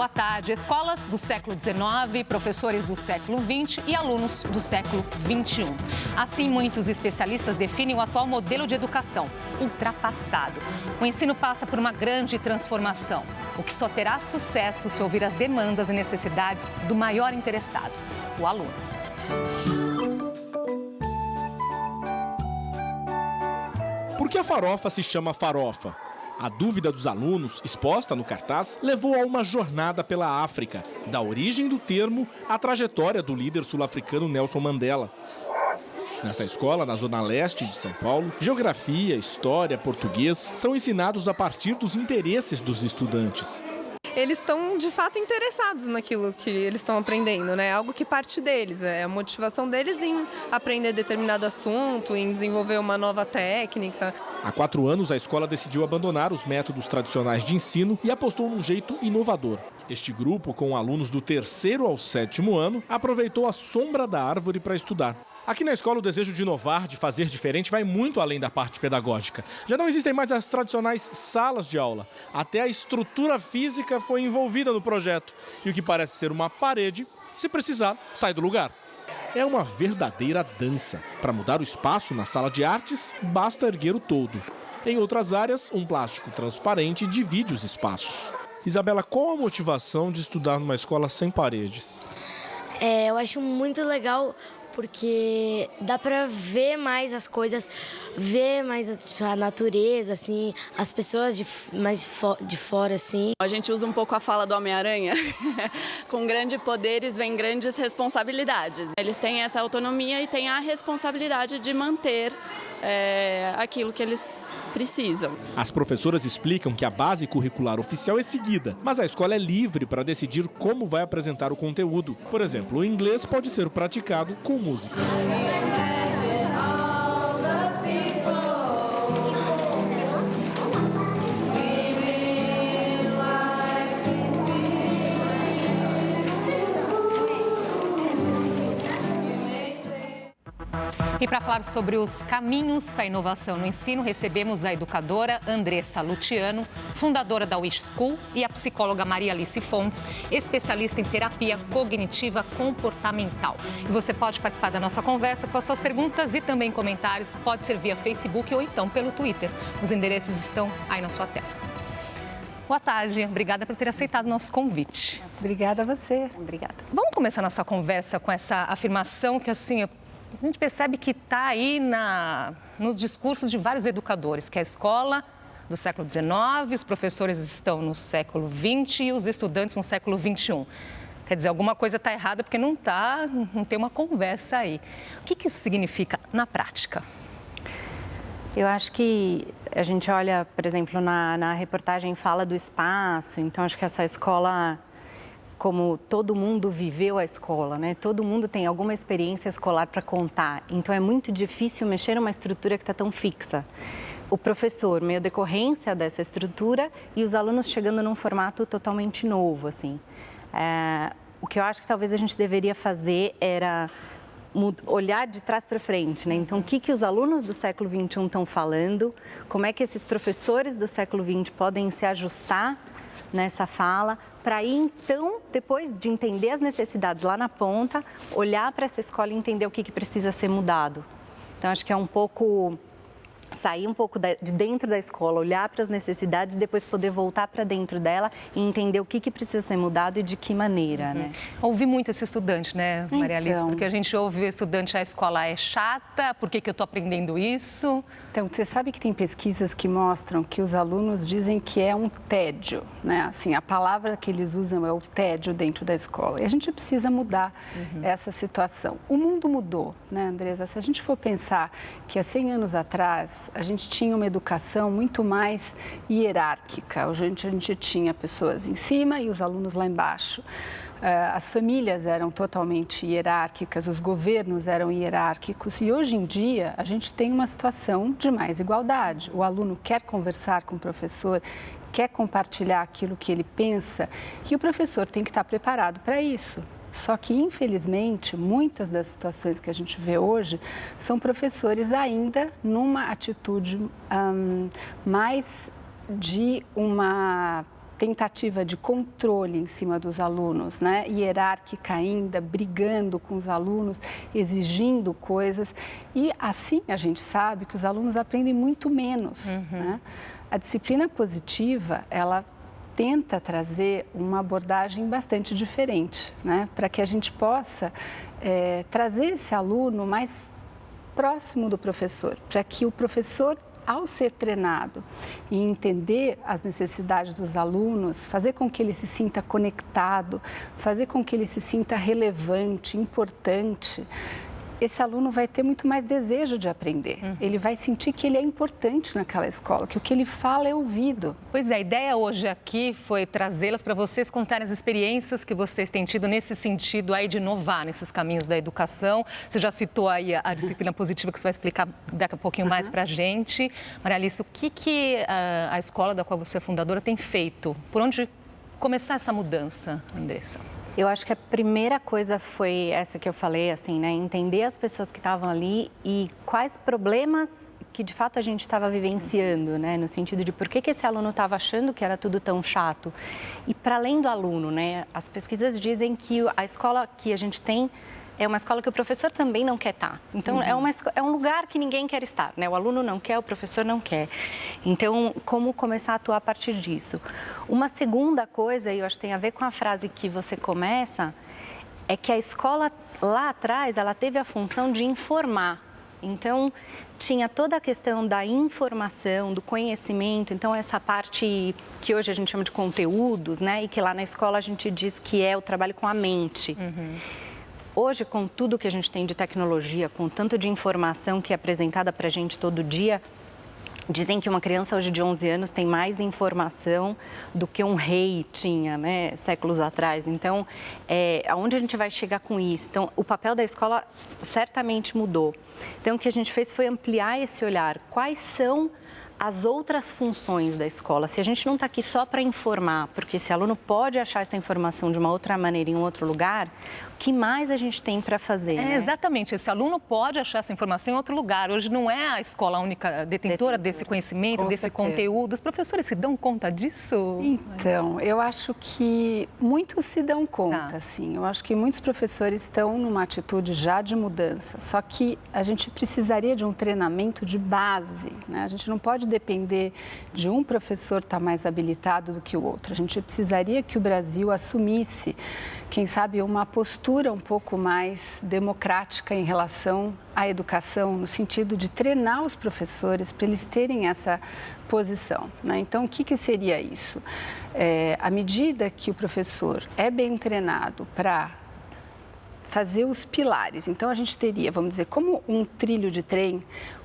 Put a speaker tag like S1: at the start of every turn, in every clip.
S1: boa tarde. Escolas do século XIX, professores do século XX e alunos do século XXI. Assim, muitos especialistas definem o atual modelo de educação, ultrapassado. O ensino passa por uma grande transformação, o que só terá sucesso se ouvir as demandas e necessidades do maior interessado, o aluno.
S2: Por que a farofa se chama farofa? A dúvida dos alunos, exposta no cartaz, levou a uma jornada pela África, da origem do termo à trajetória do líder sul-africano Nelson Mandela. Nesta escola, na zona leste de São Paulo, geografia, história, português são ensinados a partir dos interesses dos estudantes.
S3: Eles estão, de fato, interessados naquilo que eles estão aprendendo, né? Algo que parte deles, é a motivação deles em aprender determinado assunto, em desenvolver uma nova técnica.
S2: Há 4 anos, a escola decidiu abandonar os métodos tradicionais de ensino e apostou num jeito inovador. Este grupo, com alunos do 3º ao 7º ano, aproveitou a sombra da árvore para estudar. Aqui na escola, o desejo de inovar, de fazer diferente, vai muito além da parte pedagógica. Já não existem mais as tradicionais salas de aula. Até a estrutura física foi envolvida no projeto. E o que parece ser uma parede, se precisar, sai do lugar. É uma verdadeira dança. Para mudar o espaço na sala de artes, basta erguer o todo. Em outras áreas, um plástico transparente divide os espaços. Isabela, qual a motivação de estudar numa escola sem paredes?
S4: Eu acho muito legal porque dá para ver mais as coisas, ver mais a natureza, assim, as pessoas de fora, assim.
S5: A gente usa um pouco a fala do Homem-Aranha. Com grandes poderes vem grandes responsabilidades. Eles têm essa autonomia e têm a responsabilidade de manter aquilo que eles precisam.
S2: As professoras explicam que a base curricular oficial é seguida, mas a escola é livre para decidir como vai apresentar o conteúdo. Por exemplo, o inglês pode ser praticado com música.
S1: E para falar sobre os caminhos para a inovação no ensino, recebemos a educadora Andressa Luciano, fundadora da Wish School, e a psicóloga Maria Alice Fontes, especialista em terapia cognitiva comportamental. E você pode participar da nossa conversa com as suas perguntas e também comentários. Pode ser via Facebook ou então pelo Twitter. Os endereços estão aí na sua tela. Boa tarde, obrigada por ter aceitado o nosso convite.
S6: Obrigada a você.
S1: Obrigada. Vamos começar nossa conversa com essa afirmação que, assim, a gente percebe que está aí nos discursos de vários educadores, que a escola do século XIX, os professores estão no século XX e os estudantes no século XXI. Quer dizer, alguma coisa está errada porque não tem uma conversa aí. O que isso significa na prática?
S6: Eu acho que a gente olha, por exemplo, na reportagem fala do espaço, então acho que essa escola, como todo mundo viveu a escola, né? Todo mundo tem alguma experiência escolar para contar, então é muito difícil mexer numa estrutura que está tão fixa. O professor, meio decorrência dessa estrutura, e os alunos chegando num formato totalmente novo, assim. O que eu acho que talvez a gente deveria fazer era olhar de trás para frente, né? Então, o que os alunos do século XXI estão falando, como é que esses professores do século XX podem se ajustar nessa fala, para aí, então, depois de entender as necessidades lá na ponta, olhar para essa escola e entender o que precisa ser mudado. Então, acho que é um pouco sair um pouco de dentro da escola, olhar para as necessidades e depois poder voltar para dentro dela e entender o que precisa ser mudado e de que maneira, né?
S1: Ouvi muito esse estudante, né, Maria Alice? Porque a gente ouve o estudante, a escola é chata, por que eu estou aprendendo isso?
S7: Então, você sabe que tem pesquisas que mostram que os alunos dizem que é um tédio, né? Assim, a palavra que eles usam é o tédio dentro da escola. E a gente precisa mudar essa situação. O mundo mudou, né, Andressa? Se a gente for pensar que há 100 anos atrás a gente tinha uma educação muito mais hierárquica. Hoje a gente tinha pessoas em cima e os alunos lá embaixo. As famílias eram totalmente hierárquicas, os governos eram hierárquicos e hoje em dia a gente tem uma situação de mais igualdade. O aluno quer conversar com o professor, quer compartilhar aquilo que ele pensa e o professor tem que estar preparado para isso. Só que, infelizmente, muitas das situações que a gente vê hoje são professores ainda numa atitude mais de uma tentativa de controle em cima dos alunos, né? Hierárquica ainda, brigando com os alunos, exigindo coisas. E assim a gente sabe que os alunos aprendem muito menos, né? A disciplina positiva, ela tenta trazer uma abordagem bastante diferente, né? Para que a gente possa trazer esse aluno mais próximo do professor, para que o professor, ao ser treinado e entender as necessidades dos alunos, fazer com que ele se sinta conectado, fazer com que ele se sinta relevante, importante, esse aluno vai ter muito mais desejo de aprender. Ele vai sentir que ele é importante naquela escola, que o que ele fala é ouvido.
S1: Pois é, a ideia hoje aqui foi trazê-las para vocês contarem as experiências que vocês têm tido nesse sentido aí de inovar nesses caminhos da educação. Você já citou aí a disciplina positiva, que você vai explicar daqui a pouquinho mais para a gente. Maria Alice, o que a escola da qual você é fundadora tem feito? Por onde começar essa mudança, Andressa?
S6: Eu acho que a primeira coisa foi essa que eu falei, assim, né? Entender as pessoas que estavam ali e quais problemas que de fato a gente estava vivenciando, né? No sentido de por que esse aluno estava achando que era tudo tão chato. E para além do aluno, né? As pesquisas dizem que a escola que a gente tem é uma escola que o professor também não quer estar. Então, é um lugar que ninguém quer estar, né? O aluno não quer, o professor não quer. Então, como começar a atuar a partir disso? Uma segunda coisa, e eu acho que tem a ver com a frase que você começa, é que a escola, lá atrás, ela teve a função de informar. Então, tinha toda a questão da informação, do conhecimento. Então, essa parte que hoje a gente chama de conteúdos, né? E que lá na escola a gente diz que é o trabalho com a mente. Hoje, com tudo que a gente tem de tecnologia, com tanto de informação que é apresentada para a gente todo dia, dizem que uma criança hoje de 11 anos tem mais informação do que um rei tinha, né, séculos atrás. Então, aonde a gente vai chegar com isso? Então, o papel da escola certamente mudou. Então, o que a gente fez foi ampliar esse olhar. Quais são as outras funções da escola? Se a gente não está aqui só para informar, porque esse aluno pode achar essa informação de uma outra maneira em um outro lugar, o que mais a gente tem para fazer? Né?
S1: Exatamente, esse aluno pode achar essa informação em outro lugar. Hoje não é a escola a única detentora desse conhecimento, desse conteúdo. Os professores se dão conta disso?
S7: Então, eu acho que muitos se dão conta, sim. Eu acho que muitos professores estão numa atitude já de mudança. Só que a gente precisaria de um treinamento de base, né? A gente não pode depender de um professor estar mais habilitado do que o outro. A gente precisaria que o Brasil assumisse, quem sabe, uma postura um pouco mais democrática em relação à educação, no sentido de treinar os professores para eles terem essa posição, né? Então, o que seria isso? À medida que o professor é bem treinado para fazer os pilares, então a gente teria, vamos dizer, como um trilho de trem,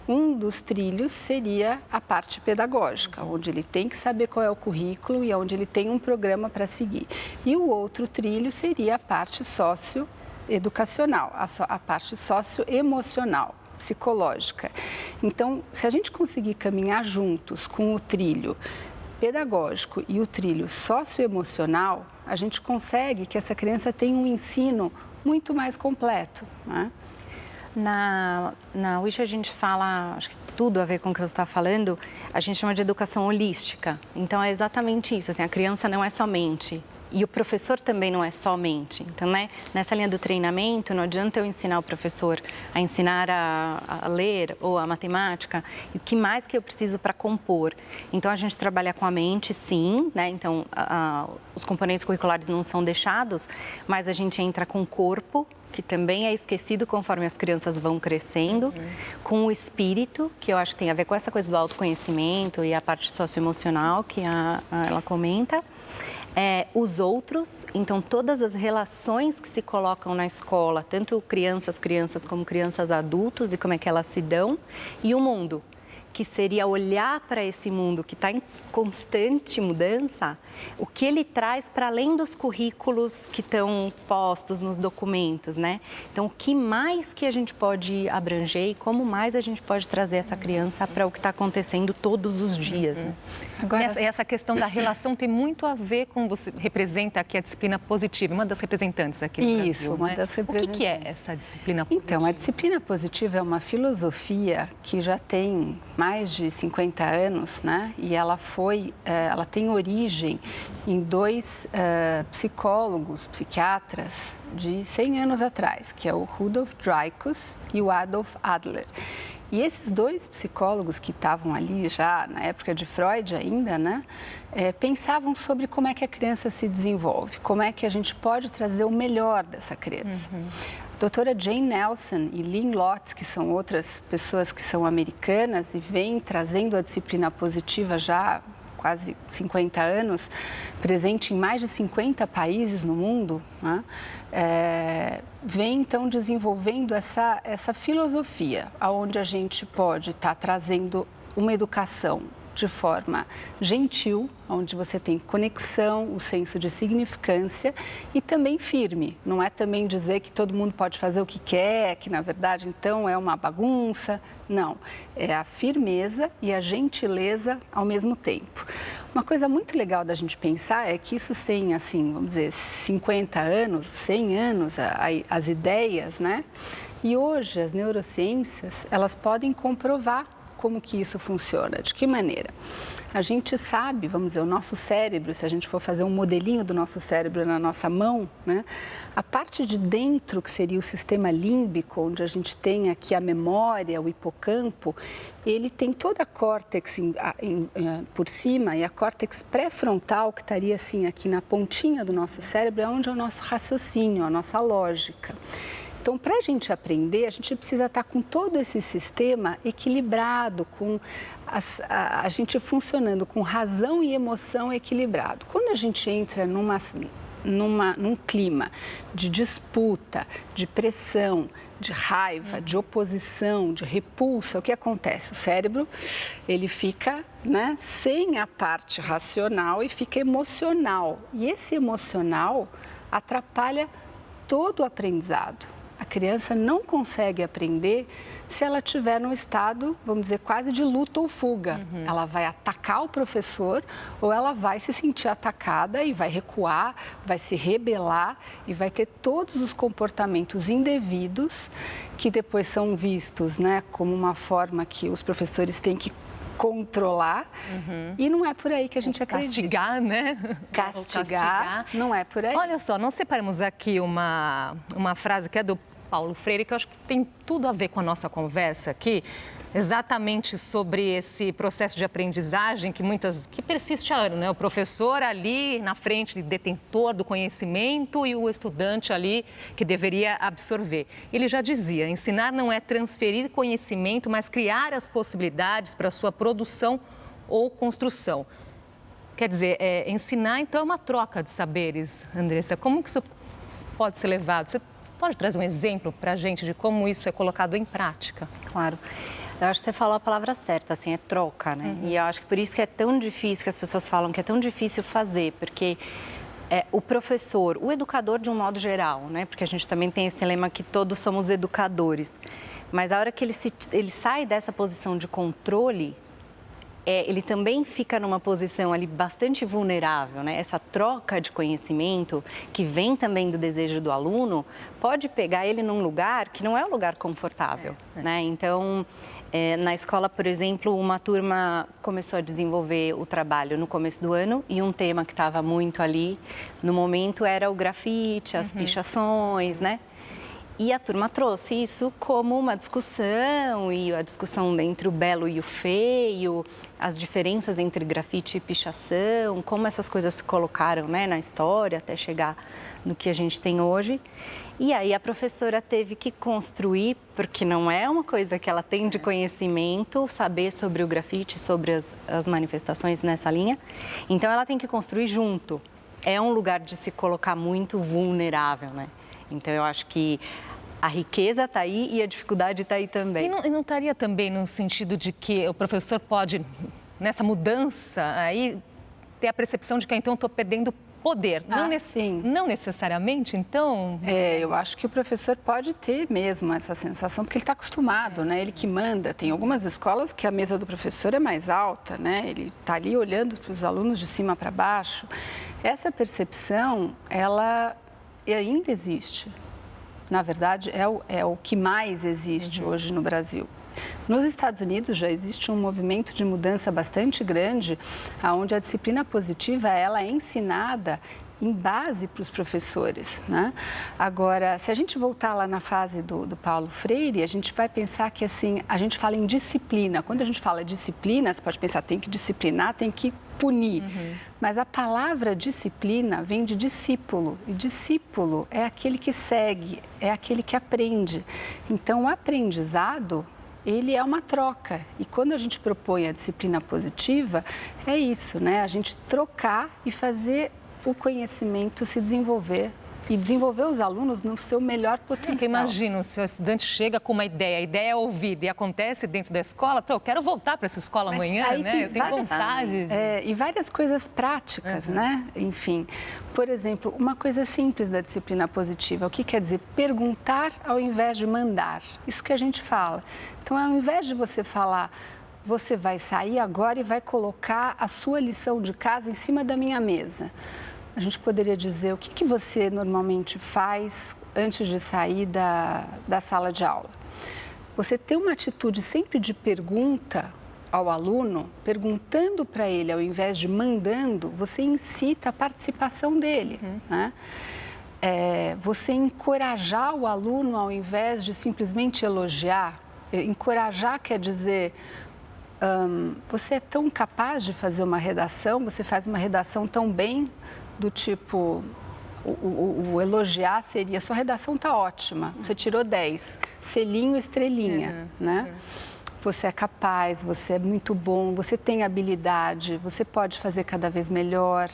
S7: um dos trilhos seria a parte pedagógica, onde ele tem que saber qual é o currículo e onde ele tem um programa para seguir. E o outro trilho seria a parte socioeducacional, a parte socioemocional, psicológica. Então, se a gente conseguir caminhar juntos com o trilho pedagógico e o trilho socioemocional, a gente consegue que essa criança tenha um ensino muito mais completo, né?
S6: Na UIS a gente fala, acho que tudo a ver com o que você está falando, a gente chama de educação holística. Então, é exatamente isso, assim, a criança não é somente, e o professor também não é somente. Então, né, nessa linha do treinamento, não adianta eu ensinar o professor a ensinar a ler ou a matemática, e o que mais que eu preciso para compor. Então, a gente trabalha com a mente, sim, né? Então, os componentes curriculares não são deixados, mas a gente entra com o corpo, que também é esquecido conforme as crianças vão crescendo, com o espírito, que eu acho que tem a ver com essa coisa do autoconhecimento e a parte socioemocional que ela comenta, os outros, então todas as relações que se colocam na escola, tanto crianças como crianças adultos e como é que elas se dão, e o mundo, que seria olhar para esse mundo que está em constante mudança, o que ele traz para além dos currículos que estão postos nos documentos, né? Então, o que mais que a gente pode abranger e como mais a gente pode trazer essa criança para o que está acontecendo todos os dias, né?
S1: Agora, essa questão da relação tem muito a ver com, você representa aqui a disciplina positiva, uma das representantes aqui no Brasil.
S7: Isso, uma das representantes.
S1: O que é essa disciplina positiva?
S7: Então, a disciplina positiva é uma filosofia que já tem mais mais de 50 anos, né? E ela tem origem em dois psicólogos, psiquiatras de 100 anos atrás, que é o Rudolf Dreikurs e o Adolf Adler. E esses dois psicólogos que estavam ali já na época de Freud ainda, né, pensavam sobre como é que a criança se desenvolve, como é que a gente pode trazer o melhor dessa criança. A doutora Jane Nelson e Lynn Lotz, que são outras pessoas que são americanas e vêm trazendo a disciplina positiva já há quase 50 anos, presente em mais de 50 países no mundo, né? Vem então desenvolvendo essa filosofia, onde a gente pode estar trazendo uma educação de forma gentil, onde você tem conexão, o senso de significância e também firme. Não é também dizer que todo mundo pode fazer o que quer, que na verdade então é uma bagunça. Não, é a firmeza e a gentileza ao mesmo tempo. Uma coisa muito legal da gente pensar é que isso tem, assim, vamos dizer, 50 anos, 100 anos, as ideias, né? E hoje as neurociências, elas podem comprovar como que isso funciona, de que maneira? A gente sabe, vamos dizer, o nosso cérebro, se a gente for fazer um modelinho do nosso cérebro na nossa mão, né? A parte de dentro, que seria o sistema límbico, onde a gente tem aqui a memória, o hipocampo, ele tem toda a córtex por cima e a córtex pré-frontal, que estaria assim aqui na pontinha do nosso cérebro, é onde é o nosso raciocínio, a nossa lógica. Então, para a gente aprender, a gente precisa estar com todo esse sistema equilibrado, com a gente funcionando com razão e emoção equilibrado. Quando a gente entra num clima de disputa, de pressão, de raiva, de oposição, de repulsa, o que acontece? O cérebro, ele fica, né, sem a parte racional e fica emocional. E esse emocional atrapalha todo o aprendizado. A criança não consegue aprender se ela estiver num estado, vamos dizer, quase de luta ou fuga. Ela vai atacar o professor ou ela vai se sentir atacada e vai recuar, vai se rebelar e vai ter todos os comportamentos indevidos que depois são vistos, né, como uma forma que os professores têm que controlar, e não é por aí que a gente acredita.
S1: Castigar, né?
S7: Castigar, não é por aí.
S1: Olha só, nós separamos aqui uma frase que é do Paulo Freire, que eu acho que tem tudo a ver com a nossa conversa aqui, exatamente sobre esse processo de aprendizagem que persiste há anos, né? O professor ali na frente, detentor do conhecimento, e o estudante ali que deveria absorver. Ele já dizia, ensinar não é transferir conhecimento, mas criar as possibilidades para a sua produção ou construção. Quer dizer, ensinar então é uma troca de saberes, Andressa. Como que isso pode ser levado? Você pode trazer um exemplo para a gente de como isso é colocado em prática?
S6: Claro. Eu acho que você falou a palavra certa, assim, é troca, né? E eu acho que por isso que é tão difícil, que as pessoas falam que é tão difícil fazer, porque o professor, o educador de um modo geral, né? Porque a gente também tem esse lema que todos somos educadores, mas a hora que ele sai dessa posição de controle, ele também fica numa posição ali bastante vulnerável, né? Essa troca de conhecimento, que vem também do desejo do aluno, pode pegar ele num lugar que não é um lugar confortável, né? Então, na escola, por exemplo, uma turma começou a desenvolver o trabalho no começo do ano e um tema que estava muito ali no momento era o grafite, as pichações, né? E a turma trouxe isso como uma discussão, e a discussão entre o belo e o feio, as diferenças entre grafite e pichação, como essas coisas se colocaram, né, na história até chegar no que a gente tem hoje. E aí a professora teve que construir, porque não é uma coisa que ela tem de conhecimento, saber sobre o grafite, sobre as manifestações nessa linha. Então ela tem que construir junto. É um lugar de se colocar muito vulnerável, né? Então, eu acho que a riqueza está aí e a dificuldade está aí também.
S1: E não estaria também no sentido de que o professor pode, nessa mudança, aí ter a percepção de que, então, estou perdendo poder? Não necessariamente, então?
S7: Eu acho que o professor pode ter mesmo essa sensação, porque ele está acostumado, né? Ele que manda. Tem algumas escolas que a mesa do professor é mais alta, né? Ele está ali olhando para os alunos de cima para baixo. Essa percepção, ela ainda existe. Na verdade, é o que mais existe hoje no Brasil. Nos Estados Unidos já existe um movimento de mudança bastante grande, onde a disciplina positiva ela é ensinada em base para os professores, né? Agora, se a gente voltar lá na fase do Paulo Freire, a gente vai pensar que, assim, a gente fala em disciplina. Quando a gente fala disciplina, você pode pensar, tem que disciplinar, tem que punir. Mas a palavra disciplina vem de discípulo, e discípulo é aquele que segue, é aquele que aprende. Então, o aprendizado, ele é uma troca. E quando a gente propõe a disciplina positiva, é isso, né? A gente trocar e fazer o conhecimento se desenvolver e desenvolver os alunos no seu melhor potencial.
S1: Imagina, se o estudante chega com uma ideia, a ideia é ouvida e acontece dentro da escola, eu quero voltar para essa escola amanhã, né? Eu tenho vontade.
S7: E várias coisas práticas, né? Enfim, por exemplo, uma coisa simples da disciplina positiva, o que quer dizer? Perguntar ao invés de mandar. Isso que a gente fala. Então, ao invés de você falar, você vai sair agora e vai colocar a sua lição de casa em cima da minha mesa. A gente poderia dizer o que você normalmente faz antes de sair da sala de aula. Você ter uma atitude sempre de pergunta ao aluno, perguntando para ele ao invés de mandando, você incita a participação dele, né? Você encorajar o aluno ao invés de simplesmente elogiar. Encorajar quer dizer... você é tão capaz de fazer uma redação, você faz uma redação tão bem, do tipo, o elogiar seria, sua redação está ótima, você tirou 10, selinho, estrelinha, né? Você é capaz, você é muito bom, você tem habilidade, você pode fazer cada vez melhor.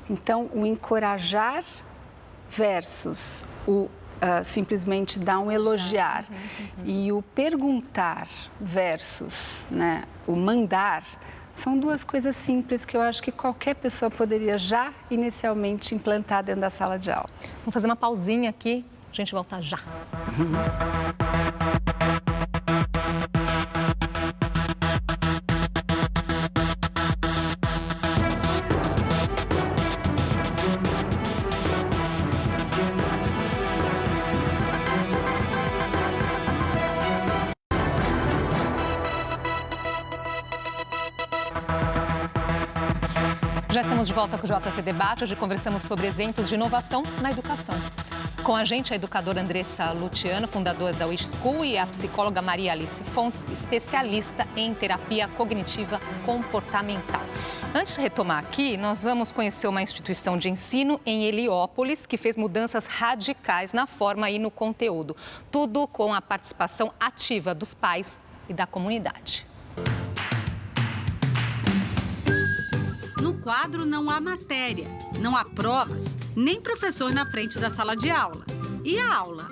S7: Então, o encorajar versus o simplesmente dar um elogiar e o perguntar versus, né, o mandar, são duas coisas simples que eu acho que qualquer pessoa poderia já inicialmente implantar dentro da sala de aula.
S1: Vamos fazer uma pausinha aqui, a gente volta já. Já estamos de volta com o JC Debate. Hoje conversamos sobre exemplos de inovação na educação. Com a gente, a educadora Andressa Luciano, fundadora da Wish School, e a psicóloga Maria Alice Fontes, especialista em terapia cognitiva comportamental. Antes de retomar aqui, nós vamos conhecer uma instituição de ensino em Heliópolis que fez mudanças radicais na forma e no conteúdo. Tudo com a participação ativa dos pais e da comunidade.
S8: No quadro não há matéria, não há provas, nem professor na frente da sala de aula. E a aula?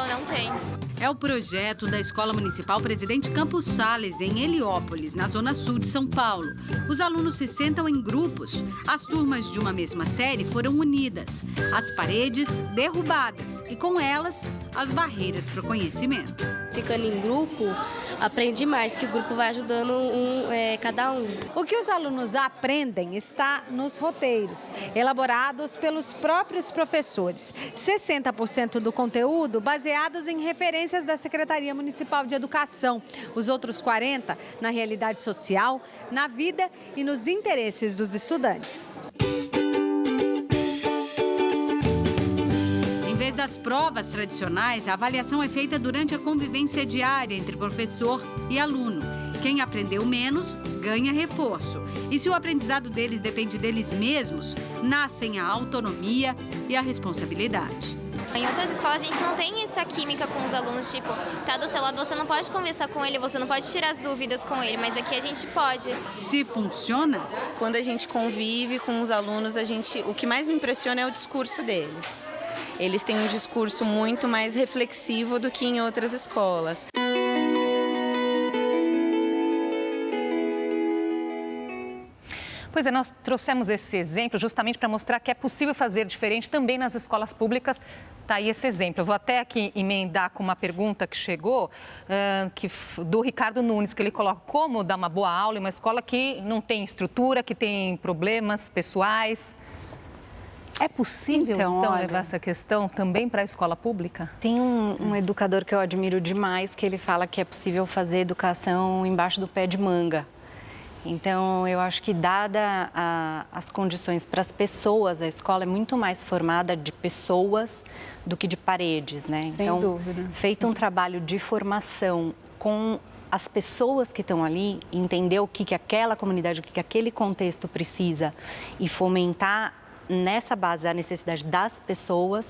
S9: Não tem.
S8: É o projeto da Escola Municipal Presidente Campos Sales, em Heliópolis, na zona sul de São Paulo. Os alunos se sentam em grupos. As turmas de uma mesma série foram unidas, as paredes derrubadas e, com elas, as barreiras para o conhecimento.
S9: Ficando em grupo, aprende mais, que o grupo vai ajudando cada um.
S10: O que os alunos aprendem está nos roteiros, elaborados pelos próprios professores. 60% do conteúdo baseados em referências da Secretaria Municipal de Educação. Os outros 40% na realidade social, na vida e nos interesses dos estudantes.
S8: Em vez das provas tradicionais, a avaliação é feita durante a convivência diária entre professor e aluno. Quem aprendeu menos, ganha reforço. E se o aprendizado deles depende deles mesmos, nascem a autonomia e a responsabilidade.
S9: Em outras escolas a gente não tem essa química com os alunos, tipo, tá do seu lado, você não pode conversar com ele, você não pode tirar as dúvidas com ele, mas aqui a gente pode.
S8: Se funciona?
S11: Quando a gente convive com os alunos, o que mais me impressiona é o discurso deles. Eles têm um discurso muito mais reflexivo do que em outras escolas.
S1: Pois é, nós trouxemos esse exemplo justamente para mostrar que é possível fazer diferente também nas escolas públicas. Está aí esse exemplo. Eu vou até aqui emendar com uma pergunta que chegou, do Ricardo Nunes, que ele coloca como dar uma boa aula em uma escola que não tem estrutura, que tem problemas pessoais. É possível, então
S7: olha,
S1: levar essa questão também para a escola pública?
S6: Tem um educador que eu admiro demais, que ele fala que é possível fazer educação embaixo do pé de manga. Então, eu acho que, dada as condições para as pessoas, a escola é muito mais formada de pessoas do que de paredes, né?
S7: Sem dúvida.
S6: Feito um trabalho de formação com as pessoas que estão ali, entender o que aquela comunidade, o que aquele contexto precisa e fomentar nessa base a necessidade das pessoas,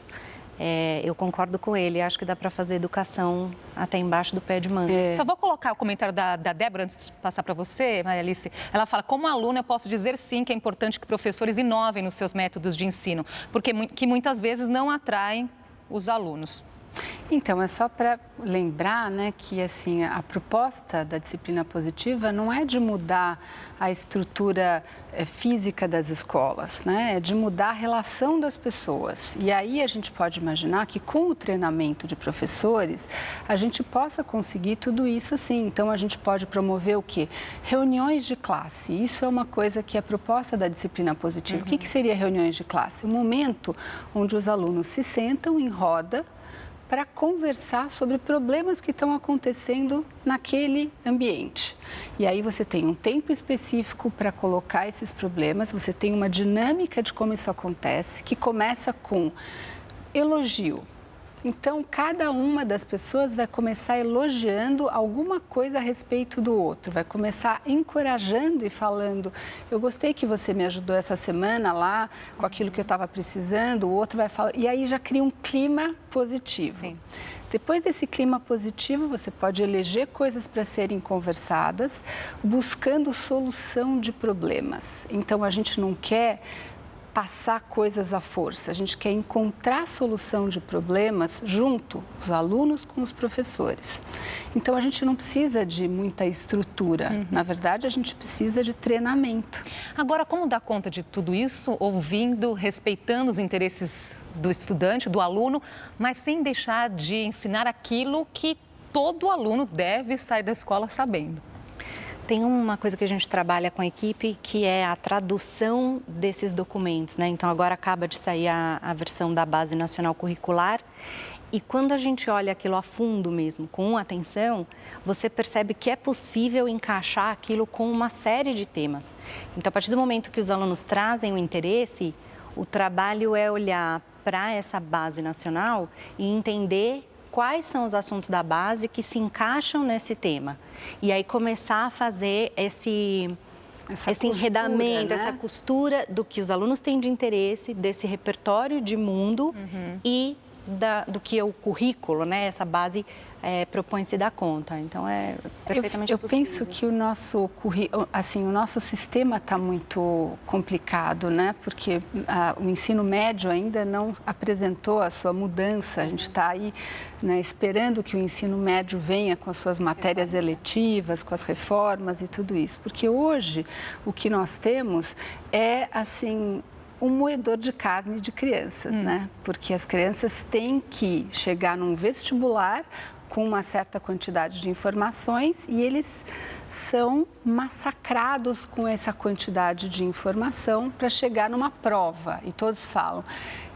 S6: eu concordo com ele. Acho que dá para fazer educação até embaixo do pé de manga.
S1: Só vou colocar o comentário da Débora antes de passar para você, Maria Alice. Ela fala, como aluna, eu posso dizer sim que é importante que professores inovem nos seus métodos de ensino, porque que muitas vezes não atraem os alunos.
S7: Então, é só para lembrar, né, que assim, a proposta da disciplina positiva não é de mudar a estrutura física das escolas, né, é de mudar a relação das pessoas. E aí a gente pode imaginar que com o treinamento de professores, a gente possa conseguir tudo isso sim. Então, a gente pode promover o quê? Reuniões de classe. Isso é uma coisa que é proposta da disciplina positiva. O que seria reuniões de classe? Um momento onde os alunos se sentam em roda para conversar sobre problemas que estão acontecendo naquele ambiente. E aí você tem um tempo específico para colocar esses problemas, você tem uma dinâmica de como isso acontece, que começa com elogio. Então, cada uma das pessoas vai começar elogiando alguma coisa a respeito do outro, vai começar encorajando e falando, eu gostei que você me ajudou essa semana lá com aquilo que eu estava precisando, o outro vai falar, e aí já cria um clima positivo. Sim. Depois desse clima positivo, você pode eleger coisas para serem conversadas, buscando solução de problemas. Então, a gente não quer passar coisas à força. A gente quer encontrar solução de problemas junto, os alunos com os professores. Então, a gente não precisa de muita estrutura. Na verdade, a gente precisa de treinamento.
S1: Agora, como dar conta de tudo isso, ouvindo, respeitando os interesses do estudante, do aluno, mas sem deixar de ensinar aquilo que todo aluno deve sair da escola sabendo?
S6: Tem uma coisa que a gente trabalha com a equipe, que é a tradução desses documentos, né? Então, agora acaba de sair a versão da Base Nacional Curricular. E quando a gente olha aquilo a fundo mesmo, com atenção, você percebe que é possível encaixar aquilo com uma série de temas. Então, a partir do momento que os alunos trazem o interesse, o trabalho é olhar para essa base nacional e entender quais são os assuntos da base que se encaixam nesse tema. E aí começar a fazer esse enredamento, né? Essa costura do que os alunos têm de interesse, desse repertório de mundo e do que é o currículo, né? Essa base propõe-se dar conta. Então, é perfeitamente
S7: possível. Eu penso que o nosso sistema está muito complicado, né? Porque o ensino médio ainda não apresentou a sua mudança. A gente está aí, né, esperando que o ensino médio venha com as suas matérias eletivas, com as reformas e tudo isso. Porque hoje o que nós temos é, assim, um moedor de carne de crianças, né? Porque as crianças têm que chegar num vestibular com uma certa quantidade de informações e eles são massacrados com essa quantidade de informação para chegar numa prova. E todos falam,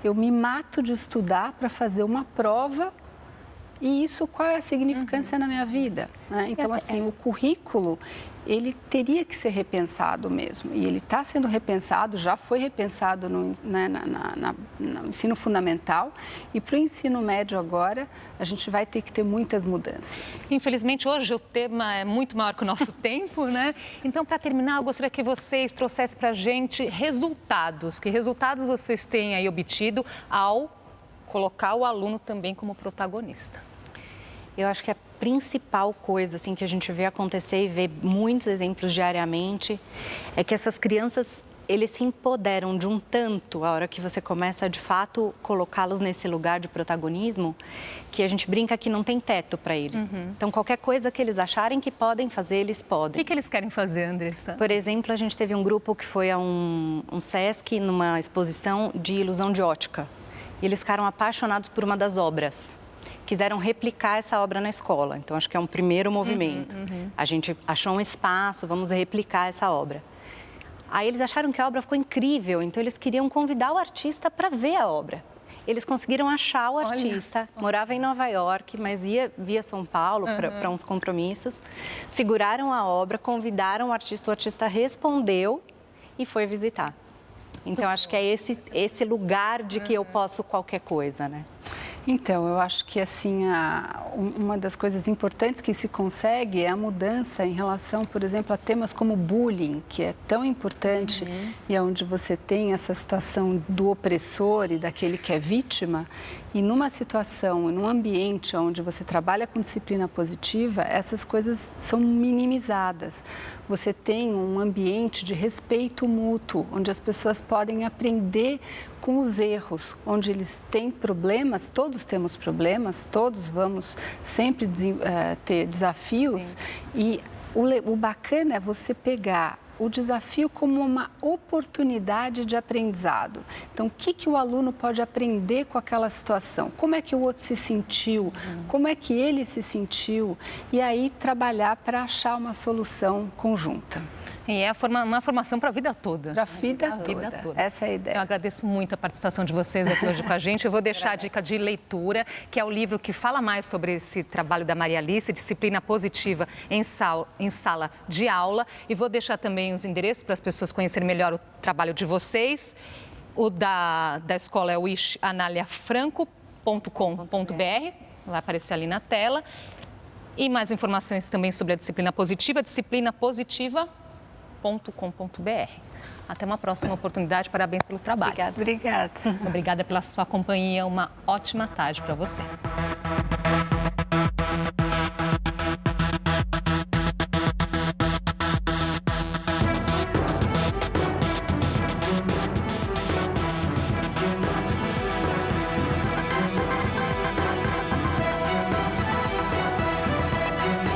S7: eu me mato de estudar para fazer uma prova e isso, qual é a significância na minha vida? Né? Então, assim, o currículo, ele teria que ser repensado mesmo. E ele está sendo repensado, já foi repensado no ensino fundamental. E para o ensino médio agora, a gente vai ter que ter muitas mudanças.
S1: Infelizmente, hoje o tema é muito maior que o nosso tempo, né? Então, para terminar, eu gostaria que vocês trouxessem para a gente resultados. Que resultados vocês têm aí obtido ao colocar o aluno também como protagonista?
S6: Eu acho que a principal coisa assim, que a gente vê acontecer e vê muitos exemplos diariamente é que essas crianças, eles se empoderam de um tanto a hora que você começa, de fato, colocá-los nesse lugar de protagonismo, que a gente brinca que não tem teto para eles. Então, qualquer coisa que eles acharem que podem fazer, eles podem.
S1: O que eles querem fazer, Andressa?
S6: Por exemplo, a gente teve um grupo que foi a um SESC, numa exposição de ilusão de ótica. E eles ficaram apaixonados por uma das obras. Quiseram replicar essa obra na escola. Então, acho que é um primeiro movimento. A gente achou um espaço, vamos replicar essa obra. Aí eles acharam que a obra ficou incrível, então eles queriam convidar o artista para ver a obra. Eles conseguiram achar o artista, morava em Nova York, mas ia via São Paulo para uns compromissos. Seguraram a obra, convidaram o artista respondeu e foi visitar. Então, acho que é esse lugar de que eu posso qualquer coisa, né?
S7: Então, eu acho que assim, uma das coisas importantes que se consegue é a mudança em relação, por exemplo, a temas como bullying, que é tão importante e é onde você tem essa situação do opressor e daquele que é vítima. E numa situação, num ambiente onde você trabalha com disciplina positiva, essas coisas são minimizadas. Você tem um ambiente de respeito mútuo, onde as pessoas podem aprender com os erros, onde eles têm problemas, todos temos problemas, todos vamos sempre ter desafios. Sim. E o bacana é você pegar o desafio como uma oportunidade de aprendizado. Então, o que o aluno pode aprender com aquela situação? Como é que o outro se sentiu? Como é que ele se sentiu? E aí trabalhar para achar uma solução conjunta.
S1: E é uma formação para a vida toda.
S7: Para a vida toda. Essa é a ideia.
S1: Eu agradeço muito a participação de vocês aqui hoje com a gente. Eu vou deixar a dica de leitura, que é o livro que fala mais sobre esse trabalho da Maria Alice, Disciplina Positiva em Sala de Aula. E vou deixar também os endereços para as pessoas conhecerem melhor o trabalho de vocês. O da escola é o analia.franco.com.br, vai aparecer ali na tela. E mais informações também sobre a disciplina positiva, disciplinapositiva.com.br. Até uma próxima oportunidade. Parabéns pelo trabalho.
S7: Obrigada.
S1: Obrigada pela sua companhia. Uma ótima tarde para você.